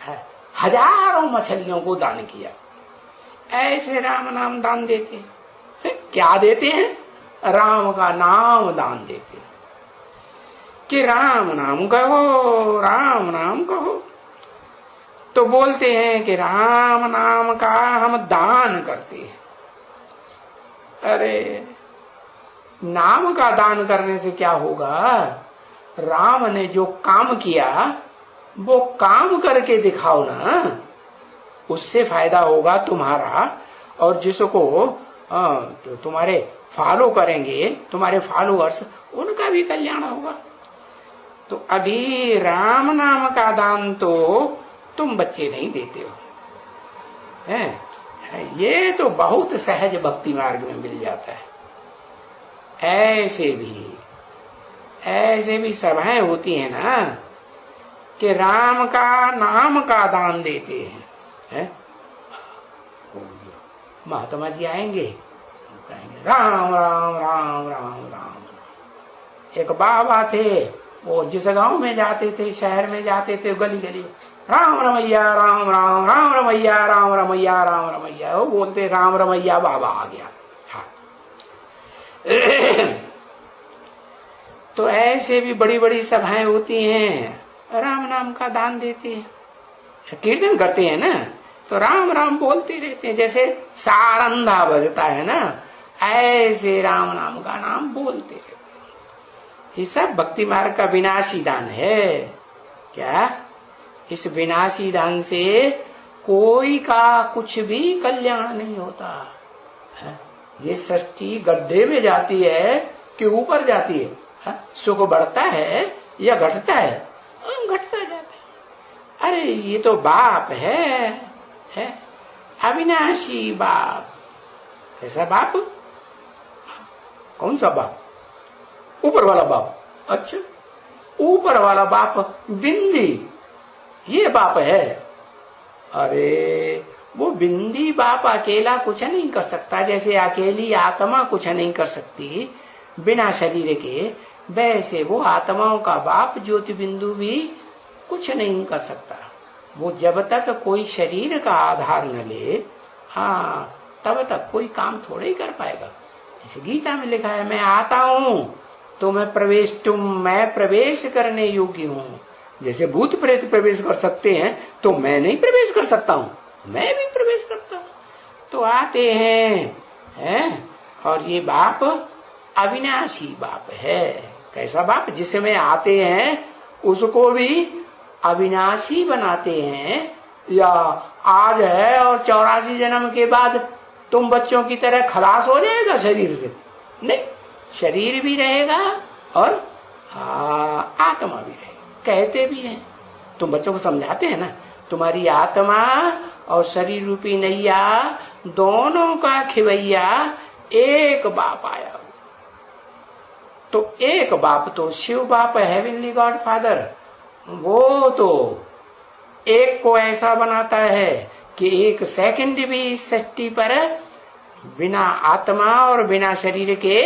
है, हजारों मछलियों को दान किया। ऐसे राम नाम दान देते हैं। क्या देते हैं? राम का नाम दान देते हैं कि राम नाम कहो, राम नाम कहो। तो बोलते हैं कि राम नाम का हम दान करते हैं। अरे नाम का दान करने से क्या होगा? राम ने जो काम किया वो काम करके दिखाओ ना, उससे फायदा होगा तुम्हारा, और जिसको तो तुम्हारे फॉलो करेंगे, तुम्हारे फॉलोअर्स, उनका भी कल्याण होगा। तो अभी राम नाम का दान तो तुम बच्चे नहीं देते हो, हैं? ये तो बहुत सहज भक्ति मार्ग में मिल जाता है। ऐसे भी सभाएं होती है ना कि राम का नाम का दान देते हैं। महात्मा जी आएंगे, कहेंगे राम राम राम राम राम। एक बाबा थे, वो जिस गांव में जाते थे, शहर में जाते थे, गली गली राम रमैया राम राम राम रमैया राम रमैया राम रमैया, वो बोलते राम रमैया बाबा आ गया। हाँ। तो ऐसे भी बड़ी बड़ी सभाएं होती हैं, राम नाम का दान देते हैं, कीर्तन करते हैं ना, तो राम राम बोलते रहते हैं। जैसे सारंधा बजता है ना, ऐसे राम नाम का नाम बोलते रहते हैं। ये सब भक्ति मार्ग का विनाशी दान है। क्या? इस विनाशी धन से कोई का कुछ भी कल्याण नहीं होता है। ये सृष्टि गड्ढे में जाती है कि ऊपर जाती है? सुख बढ़ता है या घटता है? घटता जाता है। अरे ये तो बाप है अविनाशी बाप। कैसा बाप? कौन सा बाप? ऊपर वाला बाप। अच्छा, ऊपर वाला बाप बिंदी, ये बाप है। अरे वो बिंदी बाप अकेला कुछ नहीं कर सकता। जैसे अकेली आत्मा कुछ नहीं कर सकती बिना शरीर के, वैसे वो आत्माओं का बाप ज्योति बिंदु भी कुछ नहीं कर सकता। वो जब तक कोई शरीर का आधार न ले, हाँ, तब तक कोई काम थोड़ा ही कर पाएगा। जैसे गीता में लिखा है, मैं आता हूं तो मैं प्रवेश करने योग्य हूं। जैसे भूत प्रेत प्रवेश कर सकते हैं तो मैं नहीं प्रवेश कर सकता हूं? मैं भी प्रवेश करता हूं। तो आते हैं और ये बाप अविनाशी बाप है। कैसा बाप? जिसमें आते हैं उसको भी अविनाशी बनाते हैं। या आज है और 84 जन्म के बाद तुम बच्चों की तरह खलास हो जाएगा शरीर से? नहीं, शरीर भी रहेगा और आत्मा भी रहेगा। कहते भी हैं, तुम बच्चों को समझाते हैं ना, तुम्हारी आत्मा और शरीर रूपी नैया दोनों का खिवैया एक बाप आया। तो एक बाप तो शिव बाप है, हेवनली गॉड फादर। वो तो एक को ऐसा बनाता है कि एक सेकंड भी इस सृष्टि पर बिना आत्मा और बिना शरीर के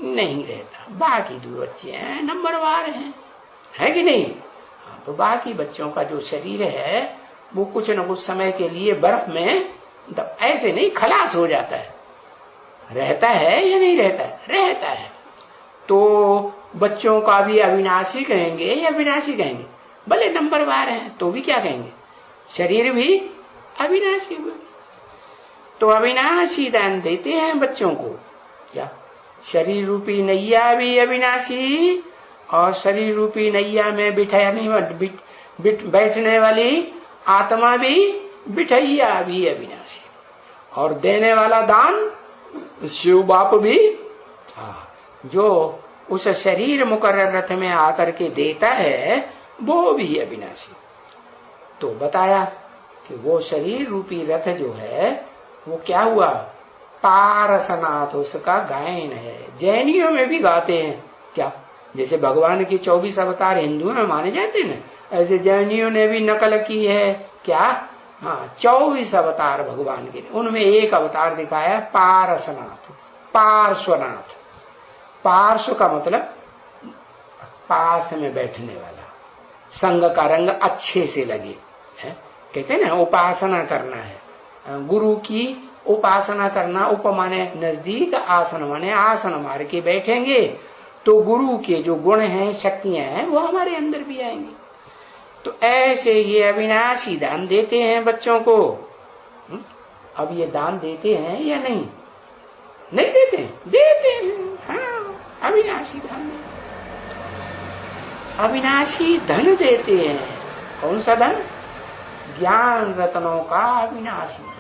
नहीं रहता। बाकी दो बच्चे हैं नंबरवार हैं, है कि नहीं? तो बाकी बच्चों का जो शरीर है वो कुछ न कुछ समय के लिए बर्फ में ऐसे नहीं खलास हो जाता है। रहता है या नहीं रहता है? रहता है। तो बच्चों का भी अविनाशी कहेंगे या विनाशी कहेंगे? भले नंबरवार हैं तो भी क्या कहेंगे? शरीर भी अविनाशी हुए। तो अविनाशी दान देते हैं बच्चों को। क्या? शरीर रूपी नैया भी अविनाशी और शरीर रूपी नैया में बैठने वाली आत्मा भी बिठैया भी अविनाशी। और देने वाला दान शिव बाप भी, जो उस शरीर मुकर्रर रथ में आकर के देता है वो भी अविनाशी। तो बताया कि वो शरीर रूपी रथ जो है वो क्या हुआ? पारसनाथ उसका गायन है। जैनियों में भी गाते हैं। क्या? जैसे भगवान की 24 अवतार हिंदुओं में माने जाते हैं ना, ऐसे जैनियों ने भी नकल की है। क्या? हाँ, 24 अवतार भगवान के, उनमें एक अवतार दिखाया पारसनाथ, पार्श्वनाथ। पार्श्व का मतलब पास में बैठने वाला, संग का रंग अच्छे से लगे है। कहते हैं ना उपासना करना है, गुरु की उपासना करना। उप माने नजदीक, आसन माने आसन मार के बैठेंगे तो गुरु के जो गुण हैं, शक्तियां हैं, वो हमारे अंदर भी आएंगी। तो ऐसे ये अविनाशी दान देते हैं बच्चों को। अब ये दान देते हैं या नहीं? नहीं देते हैं? देते हैं। हाँ, अविनाशी धन, अविनाशी धन देते हैं। कौन सा धन? ज्ञान रत्नों का अविनाशी धन।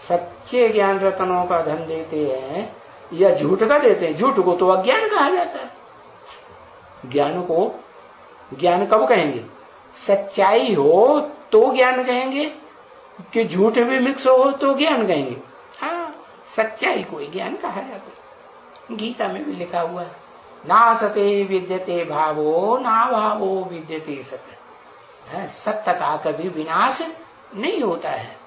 सच्चे ज्ञान रत्नों का धन देते हैं या झूठ का देते हैं? झूठ को तो अज्ञान कहा जाता है। ज्ञान को ज्ञान कब कहेंगे? सच्चाई हो तो ज्ञान कहेंगे कि झूठ भी मिक्स हो तो ज्ञान कहेंगे? हाँ, सच्चाई को ही ज्ञान कहा जाता है। गीता में भी लिखा हुआ है, ना सते विद्यते भावो ना भावो विद्यते सत्य। सत्य का कभी विनाश नहीं होता है।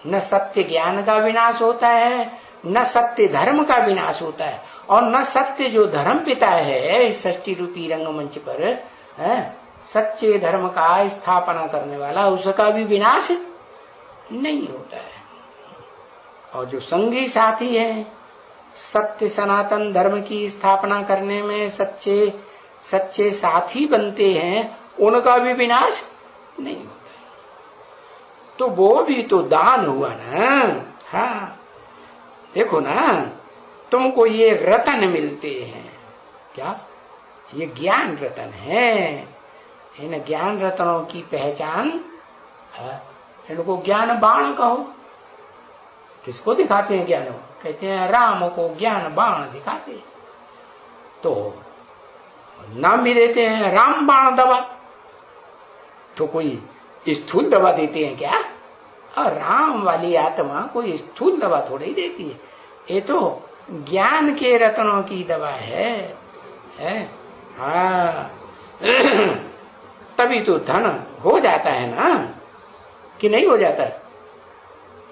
न सत्य ज्ञान का विनाश होता है, न सत्य धर्म का विनाश होता है, और न सत्य जो धर्म पिता है सृष्टि रूपी रंगमंच पर सच्चे धर्म का स्थापना करने वाला, उसका भी विनाश नहीं होता है। और जो संगी साथी है सत्य सनातन धर्म की स्थापना करने में सच्चे साथी बनते हैं, उनका भी विनाश नहीं होता। तो वो भी तो दान हुआ ना। हाँ, देखो ना, तुमको ये रतन मिलते हैं। क्या? ये ज्ञान रतन है, इन ज्ञान रत्नों की पहचान है। इनको ज्ञान बाण कहो। किसको दिखाते हैं ज्ञान? कहते हैं राम को ज्ञान बाण दिखाते हैं। तो नाम भी देते हैं राम बाण दवा। तो कोई स्थूल दवा देते हैं क्या? और राम वाली आत्मा कोई स्थूल दवा थोड़ी ही देती है। ये तो ज्ञान के रत्नों की दवा है। हाँ तभी तो धन हो जाता है ना, कि नहीं हो जाता?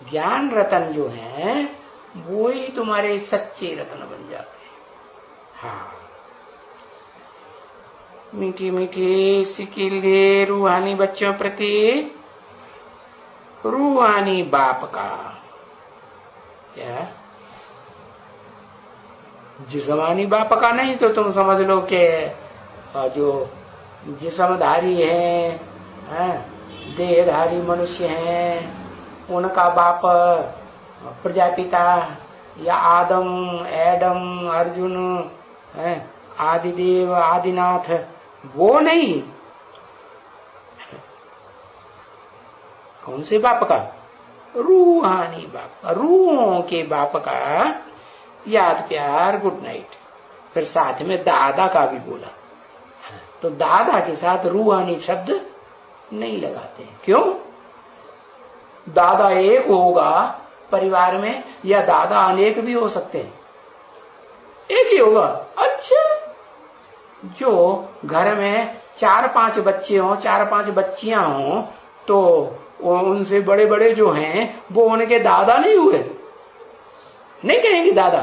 ज्ञान रतन जो है वो ही तुम्हारे सच्चे रत्न बन जाते हैं। हाँ मीठी मीठी सिकिले रूहानी बच्चों प्रति रूहानी बाप का क्या, जिस्मानी बाप का नहीं तो तुम समझ लो कि जो जिस्मधारी है, देहधारी मनुष्य हैं, उनका बाप प्रजापिता या आदम एडम अर्जुन आदिदेव आदिनाथ, वो नहीं। कौन से बाप का? रूहानी बाप, रूहों के बाप का याद प्यार गुड नाइट। फिर साथ में दादा का भी बोला। तो दादा के साथ रूहानी शब्द नहीं लगाते। क्यों? दादा एक होगा परिवार में या दादा अनेक भी हो सकते हैं? एक ही होगा। अच्छा, जो घर में 4-5 बच्चे हों 4-5 बच्चियां हों तो उनसे बड़े बड़े जो हैं वो उनके दादा नहीं हुए? नहीं कहेंगे दादा?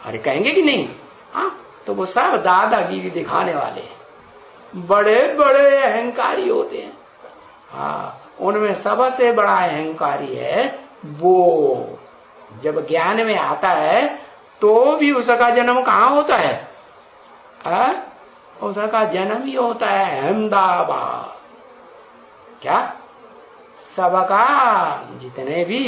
अरे कहेंगे कि नहीं? हाँ तो वो सब दादागिरी दिखाने वाले हैं, बड़े बड़े अहंकारी होते हैं। हाँ उनमें सबसे बड़ा अहंकारी है वो। जब ज्ञान में आता है तो भी उसका जन्म कहाँ होता है? उसका जन्म ही होता है अहमदाबाद। क्या? सबका जितने भी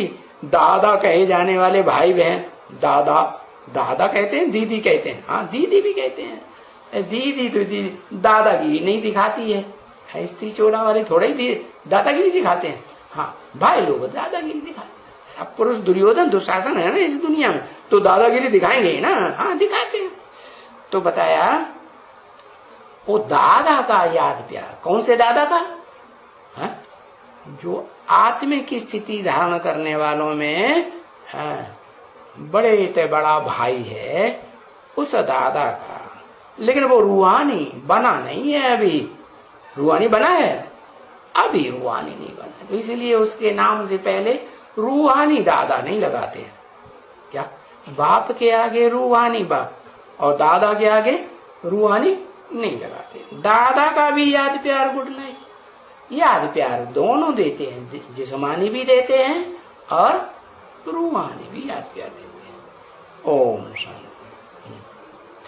दादा कहे जाने वाले भाई बहन, दादा दादा कहते हैं, दीदी कहते हैं। हाँ दीदी भी कहते हैं। दीदी तो दीदी दादागिरी नहीं दिखाती है। स्त्री चोरा वाले थोड़े ही दादागिरी दिखाते हैं। हाँ भाई लोग दादागिरी दिखाते हैं। सब पुरुष दुर्योधन दुशासन है ना इस दुनिया में, तो दादागिरी दिखाएंगे ना। हाँ दिखाते हैं। तो बताया वो दादा का याद प्यार। कौन से दादा का? हाँ? जो आत्मिक स्थिति धारण करने वालों में बड़े ते बड़ा भाई है, उस दादा का। लेकिन वो रूहानी बना नहीं है अभी। रूहानी बना है? अभी रूहानी नहीं बना। तो इसलिए उसके नाम से पहले रूहानी दादा नहीं लगाते हैं। क्या? बाप के आगे रूहानी बाप और दादा के आगे रूहानी नहीं लगाते। दादा का भी याद प्यार गुड नाइट। याद प्यार दोनों देते हैं, जिस्मानी भी देते हैं और रूहानी भी याद प्यार देते हैं। ओम शांति।